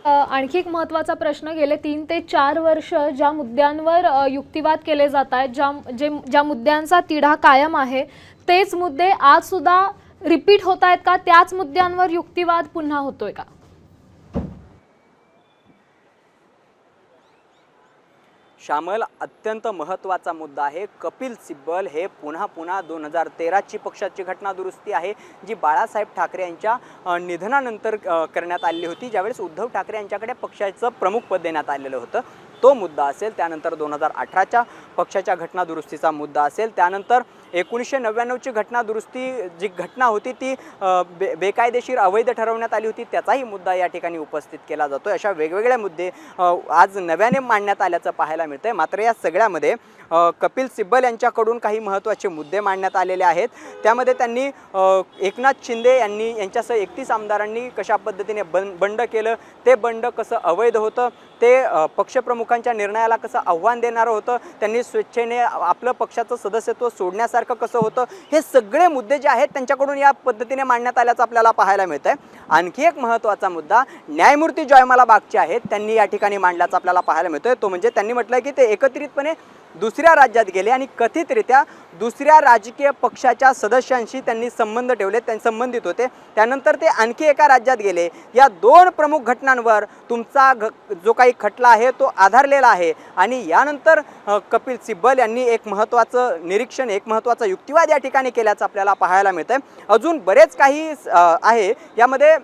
आणखी एक महत्त्वाचा प्रश्न, गेले 3 ते 4 वर्ष ज्या मुद्द्यांवर युक्तिवाद केले जात आहेत, ज्या मुद्द्यांचा तिढा कायम आहे, तेच मुद्दे आज सुद्धा रिपीट होत आहेत का? त्याच मुद्द्यांवर युक्तिवाद पुन्हा होतोय का? श्यामल, अत्यंत महत्त्वाचा मुद्दा आहे. कपिल सिब्बल हे पुन्हा 2013ची पक्षाची घटना दुरुस्ती आहे, जी बाळासाहेब ठाकरे यांच्या निधनानंतर करण्यात आली होती, ज्यावेळेस उद्धव ठाकरे यांच्याकडे पक्षाचं प्रमुख पद देण्यात आलेलं होतं. तो मुद्दा असेल, त्यानंतर 2018च्या पक्षाच्या घटना दुरुस्तीचा मुद्दा असेल, त्यानंतर 1999ची घटना दुरुस्ती जी घटना होती ती बेकायदेशीर अवैध ठरवण्यात आली होती, त्याचाही मुद्दा या ठिकाणी उपस्थित केला जातो. अशा वेगवेगळे मुद्दे आज नव्याने मांडण्यात आल्याचं पाहायला मिळतंय. मात्र या सगळ्यामध्ये कपिल सिब्बल यांच्याकडून काही महत्त्वाचे मुद्दे मांडण्यात आलेले आहेत. त्यामध्ये त्यांनी एकनाथ शिंदे यांच्यासह 31 आमदारांनी कशा पद्धतीने बंड केलं, ते बंड कसं अवैध होतं, ते पक्षप्रमुखांच्या निर्णयाला कसं आव्हान देणारं होतं, त्यांनी स्वेच्छेने आपलं पक्षाचं सदस्यत्व सोडण्यासारखं कसं होतं, हे सगळे मुद्दे जे आहेत त्यांच्याकडून या पद्धतीने मांडण्यात आल्याचं आपल्याला पाहायला मिळतंय. आणखी एक महत्त्वाचा मुद्दा न्यायमूर्ती जयमाला बागचे आहेत, त्यांनी या ठिकाणी मांडल्याचं आपल्याला पाहायला मिळतोय. तो म्हणजे त्यांनी म्हटलं की ते एकत्रितपणे दुसऱ्या राज्यात गेले आणि कथितरित्या दुसऱ्या राजकीय पक्षाच्या सदस्यांशी त्यांनी संबंध ठेवले, संबंधित होते. त्यानंतर ते आणखी एका राज्यात गेले. या 2 प्रमुख घटनांवर तुमचा जो काही खटला आहे तो आधारलेला आहे. आणि यानंतर कपिल सिब्बल यांनी एक महत्त्वाचं निरीक्षण, एक महत्त्वाचा युक्तिवाद या ठिकाणी केल्याचं आपल्याला पाहायला मिळतंय. अजून बरेच काही आहे यामध्ये,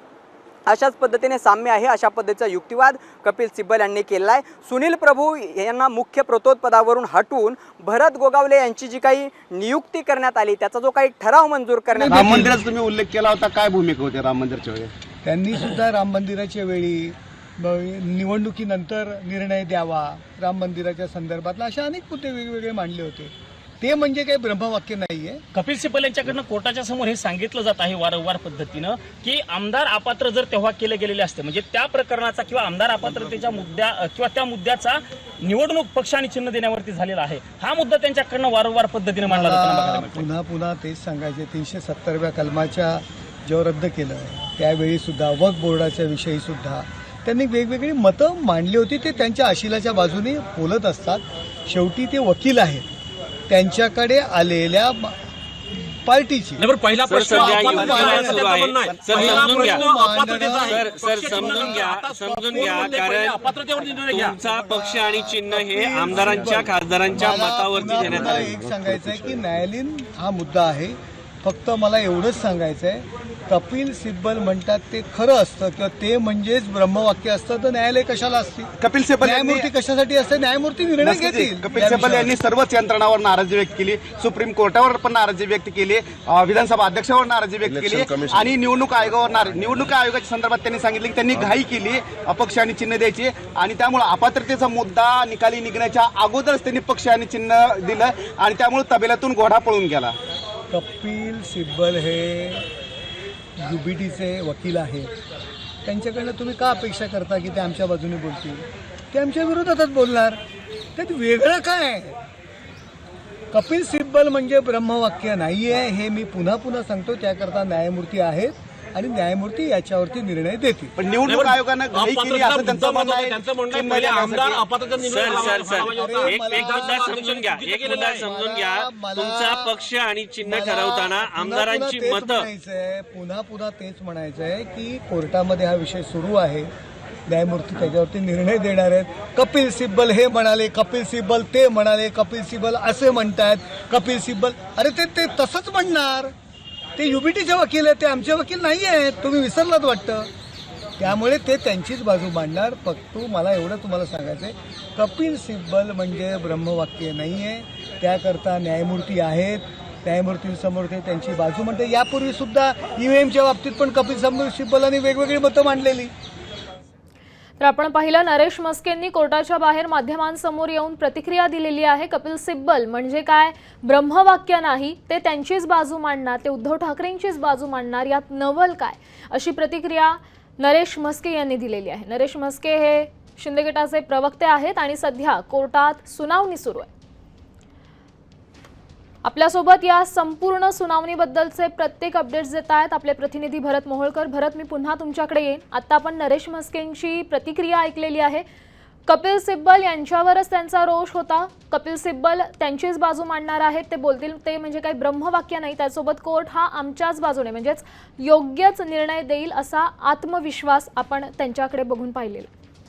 अशाच पद्धतीने साम्य आहे, अशा पद्धतीचा युक्तिवाद कपिल सिब्बल यांनी केला आहे. सुनील प्रभू यांना मुख्य प्रतोदपदावरून हटवून भरत गोगावले यांची जी काही नियुक्ती करण्यात आली, त्याचा जो काही ठराव मंजूर करण्यात राम मंदिराचा तुम्ही उल्लेख केला होता, काय भूमिका होती राम मंदिराच्या वेळी? त्यांनी सुद्धा राम मंदिराच्या वेळी निवडणुकीनंतर निर्णय द्यावा राम मंदिराच्या संदर्भातला, अशा अनेक मुद्दे वेगवेगळे मांडले होते. ते म्हणजे काही ब्रह्मवाक्य नाहीये. कपिल सिब्बल यांच्याकडनं कोर्टाच्या समोर हे सांगितलं जात आहे वारंवार पद्धतीनं की आमदार अपात्र जर तेव्हा केले गेलेले असते, म्हणजे त्या प्रकरणाचा किंवा आमदार अपात्रतेच्या मुद्द्या किंवा त्या मुद्द्याचा निवडणूक पक्ष आणि चिन्ह देण्यावरती झालेला आहे, हा मुद्दा त्यांच्याकडनं वारंवार पद्धतीने मांडला जातो. पुन्हा तेच सांगायचे, 370व्या कलमाच्या जेव्हा रद्द केलं त्यावेळी सुद्धा वक्फ बोर्डाच्या विषयी सुद्धा त्यांनी वेगवेगळी मतं मांडली होती. ते त्यांच्या अशिलाच्या बाजूने बोलत असतात. शेवटी ते वकील आहेत, त्यांच्याकडे आलेल्या पार्टीची पहिला प्रश्न समजून घ्या कारण तुमचा पक्ष आणि चिन्ह हे आमदारांच्या खासदारांच्या मतावरती देण्यात आले. एक सांगायचंय की न्यायालयीन हा मुद्दा आहे. फक्त मला एवढंच सांगायचंय, कपिल सिब्बल म्हणतात ते खरं असतं किंवा ते म्हणजेच ब्रह्मवाक्य असतं, तर न्यायालय कशाला असते? कपिल सिब्बल न्यायमूर्ती कशासाठी असते? न्यायमूर्ती निर्णय घेतील. कपिल सिब्बल यांनी सर्वच यंत्रणावर नाराजी व्यक्त केली, सुप्रीम कोर्टावर पण नाराजी व्यक्त केली, विधानसभा अध्यक्षावर नाराजी व्यक्त केली आणि निवडणूक आयोगाच्या संदर्भात त्यांनी सांगितले की त्यांनी घाई केली अपक्ष आणि चिन्ह द्यायची आणि त्यामुळे अपात्रतेचा मुद्दा निकाली निघण्याच्या अगोदरच त्यांनी पक्ष आणि चिन्ह दिलं आणि त्यामुळे तबेल्यातून घोडा पळून गेला. कपिल सिब्बल हे UBTचे वकील आहेत. त्यांच्याकडनं तुम्ही का अपेक्षा करता की ते आमच्या बाजूने बोलतील? ते आमच्या विरोधातच बोलणार. त्यात वेगळं काय? कपिल सिब्बल म्हणजे ब्रह्मवाक्य नाही आहे, हे मी पुन्हा सांगतो. त्याकरता न्यायमूर्ती आहेत आणि न्यायमूर्ती याच्यावरती निर्णय देतील. पण निवडणूक आयोगानं घाई केली असं त्यांचं म्हणणं आहे. समजून घ्या तुमचा पक्ष आणि चिन्ह ठरवताना आमदारांची मतं. पुन्हा तेच म्हणायचंय की कोर्टामध्ये हा विषय सुरू आहे, न्यायमूर्ती त्याच्यावरती निर्णय देणार आहेत. कपिल सिब्बल हे म्हणाले, कपिल सिब्बल ते म्हणाले, कपिल सिब्बल असे म्हणतात, कपिल सिब्बल अरे ते तसंच म्हणणार. ते UBTचे वकील आहेत, ते आमचे वकील नाही आहेत, तुम्ही विसरलात वाटतं. त्यामुळे ते त्यांचीच बाजू मांडणार. फक्त मला एवढं तुम्हाला सांगायचं आहे, कपिल सिब्बल म्हणजे ब्रह्मवाक्य नाही आहे. त्याकरता न्यायमूर्ती आहेत, न्यायमूर्तींसमोर ते त्यांची बाजू म्हणते. यापूर्वी सुद्धा EVMच्या बाबतीत पण कपिल सिब्बलांनी वेगवेगळी मतं मांडलेली. तर आपण पाहिलं, नरेश मस्केंनी कोर्टाच्या बाहेर माध्यमांसमोर येऊन प्रतिक्रिया दिलेली आहे. कपिल सिब्बल म्हणजे काय ब्रह्मवाक्य नाही, ते त्यांचीच बाजू मांडणार, ते उद्धव ठाकरेंचीच बाजू मांडणार, यात नवल काय, अशी प्रतिक्रिया नरेश मस्के यांनी दिलेली आहे. नरेश मस्के हे शिंदे गटाचे प्रवक्ते आहेत आणि सध्या कोर्टात सुनावणी सुरू आहे. आपल्यासोबत या संपूर्ण सुनावणीबद्दलचे प्रत्येक अपडेट्स देत आहेत आपले प्रतिनिधी भरत मोहोळकर. भरत, मी पुन्हा तुमच्याकडे येईन. आता आपण नरेश म्हस्केंची प्रतिक्रिया ऐकलेली आहे. कपिल सिब्बल यांच्यावरच त्यांचा रोष होता. कपिल सिब्बल त्यांचीच बाजू मांडणार आहेत. ते बोलतील ते म्हणजे काही ब्रह्मवाक्य नाही. त्यासोबत कोर्ट हा आमच्याच बाजूने म्हणजेच योग्यच निर्णय देईल असा आत्मविश्वास आपण त्यांच्याकडे बघून पाहिलेला.